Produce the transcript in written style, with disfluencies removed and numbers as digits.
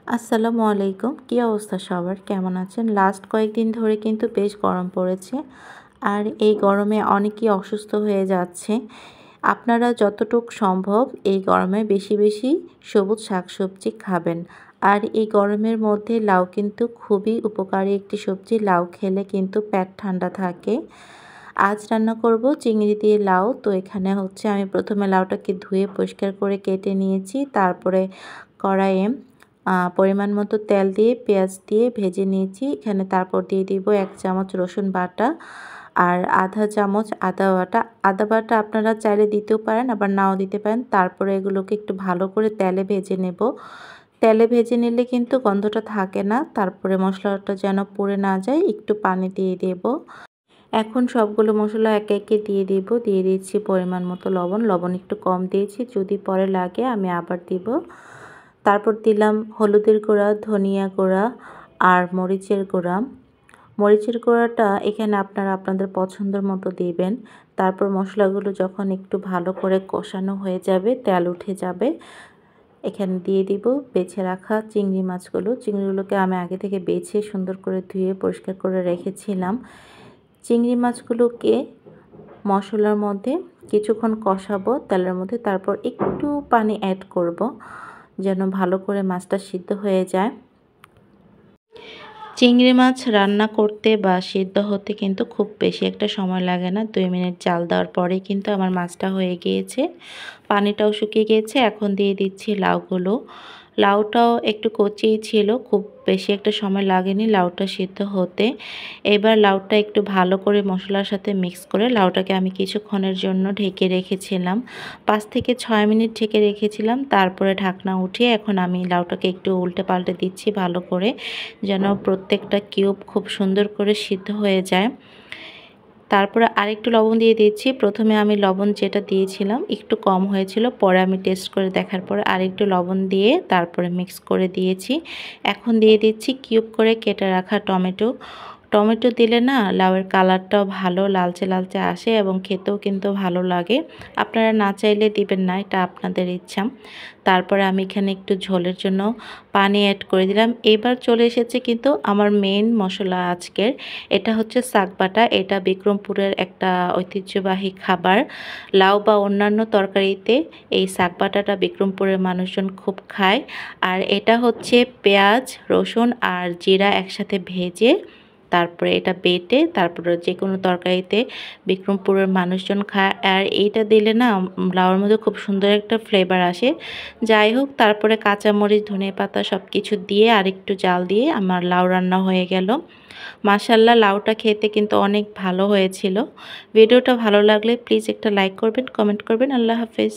আসসালামু আলাইকুম। কী অবস্থা সবার? কেমন আছেন? লাস্ট কয়েকদিন ধরে কিন্তু বেশ গরম পড়েছে। আর এই গরমে অনেকেই অসুস্থ হয়ে যাচ্ছে। আপনারা যতটুক সম্ভব এই গরমে বেশি বেশি সবুজ শাকসবজি খাবেন। আর এই গরমের মধ্যে লাউ কিন্তু খুবই উপকারী একটি সবজি। লাউ খেলে কিন্তু পেট ঠান্ডা থাকে। আজ রান্না করব চিংড়ি দিয়ে লাউ। তো এখানে হচ্ছে আমি প্রথমে লাউটাকে ধুয়ে পরিষ্কার করে কেটে নিয়েছি। তারপরে কড়াইয়ে পরিমাণ মতো তেল দিয়ে পেঁয়াজ দিয়ে ভেজে নিয়েছি। এখানে তারপর দিয়ে দিব 1 চামচ রসুন বাটা আর আধা চামচ আদা বাটা। আদা বাটা আপনারা চাইলে দিতেও পারেন, আবার নাও দিতে পারেন। তারপরে এগুলোকে একটু ভালো করে তেলে ভেজে নেব। তেলে ভেজে নিলে কিন্তু গন্ধটা থাকে না। তারপরে মশলাটা যেন পুড়ে না যায়, একটু পানি দিয়ে দেব। এখন সবগুলো মশলা একে একে দিয়ে দিব। দিয়ে দিচ্ছি পরিমাণ মতো লবণ। লবণ একটু কম দিয়েছি, যদি পরে লাগে আমি আবার দিব। তারপর দিলাম হলুদের গুঁড়া, ধনিয়া গুঁড়া আর মরিচের গুঁড়া। মরিচের গুঁড়াটা এখানে আপনারা আপনাদের পছন্দের মতো দিবেন। তারপর মশলাগুলো যখন একটু ভালো করে কষানো হয়ে যাবে, তেল উঠে যাবে, এখানে দিয়ে দিব বেছে রাখা চিংড়ি মাছগুলো। চিংড়িগুলোকে আমি আগে থেকে বেছে সুন্দর করে ধুয়ে পরিষ্কার করে রেখেছিলাম। চিংড়ি মাছগুলোকে মশলার মধ্যে কিছুক্ষণ কষাবো তেলের মধ্যে। তারপর একটু পানি অ্যাড করব যেন ভালো করে মাছটা সিদ্ধ হয়ে যায়। চিংড়ি মাছ রান্না করতে বা সিদ্ধ হতে কিন্তু খুব বেশি একটা সময় লাগে না। 2 মিনিট জাল দেওয়ার পরেই কিন্তু আমার মাছটা হয়ে গিয়েছে। পানিটাও শুকিয়ে গিয়েছে। এখন দিয়ে দিচ্ছি লাউগুলো। লাউটাও একটু কচিই ছিল, খুব বেশি একটা সময় লাগেনি লাউটা সিদ্ধ হতে। এবার লাউটা একটু ভালো করে মশলার সাথে মিক্স করে লাউটাকে আমি কিছুক্ষণের জন্য ঢেকে রেখেছিলাম। 5 থেকে 6 মিনিট ঢেকে রেখেছিলাম। তারপরে ঢাকনা উঠিয়ে এখন আমি লাউটাকে একটু উল্টে পাল্টে দিচ্ছি ভালো করে, যেন প্রত্যেকটা কিউব খুব সুন্দর করে সিদ্ধ হয়ে যায়। তারপরে আরেকটু লবণ দিয়ে দিচ্ছি। প্রথমে আমি লবণ যেটা দিয়েছিলাম একটু কম হয়েছিল, পরে আমি টেস্ট করে দেখার পরে আরেকটু লবণ দিয়ে তারপরে মিক্স করে দিয়েছি। এখন দিয়ে দিচ্ছি কিউব করে কেটে রাখা টমেটো। টমেটো দিলে না লাউয়ের কালারটাও ভালো লালচে লালচে আসে এবং খেতেও কিন্তু ভালো লাগে। আপনারা না চাইলে দিবেন না, এটা আপনাদের ইচ্ছা। তারপরে আমি এখানে একটু ঝোলের জন্য পানি অ্যাড করে দিলাম। এবার চলে এসেছে কিন্তু আমার মেইন মশলা আজকের। এটা হচ্ছে শাক বাটা। এটা বিক্রমপুরের একটা ঐতিহ্যবাহী খাবার। লাউ বা অন্যান্য তরকারিতে এই শাক বাটাটা বিক্রমপুরের মানুষজন খুব খায়। আর এটা হচ্ছে পেঁয়াজ, রসুন আর জিরা একসাথে ভেজে তারপরে এটা বেটে তারপরে যে কোনো তরকারিতে বিক্রমপুরের মানুষজন খায়। আর এইটা দিলে না লাউয়ের মধ্যে খুব সুন্দর একটা ফ্লেভার আসে। যাই হোক, তারপরে কাঁচামরিচ, ধনেপাতা সব কিছু দিয়ে আরেকটু জাল দিয়ে আমার লাউ রান্না হয়ে গেল। মাশাআল্লাহ, লাউটা খেতে কিন্তু অনেক ভালো হয়েছিল। ভিডিওটা ভালো লাগলে প্লিজ একটা লাইক করবেন, কমেন্ট করবেন। আল্লাহ হাফেজ।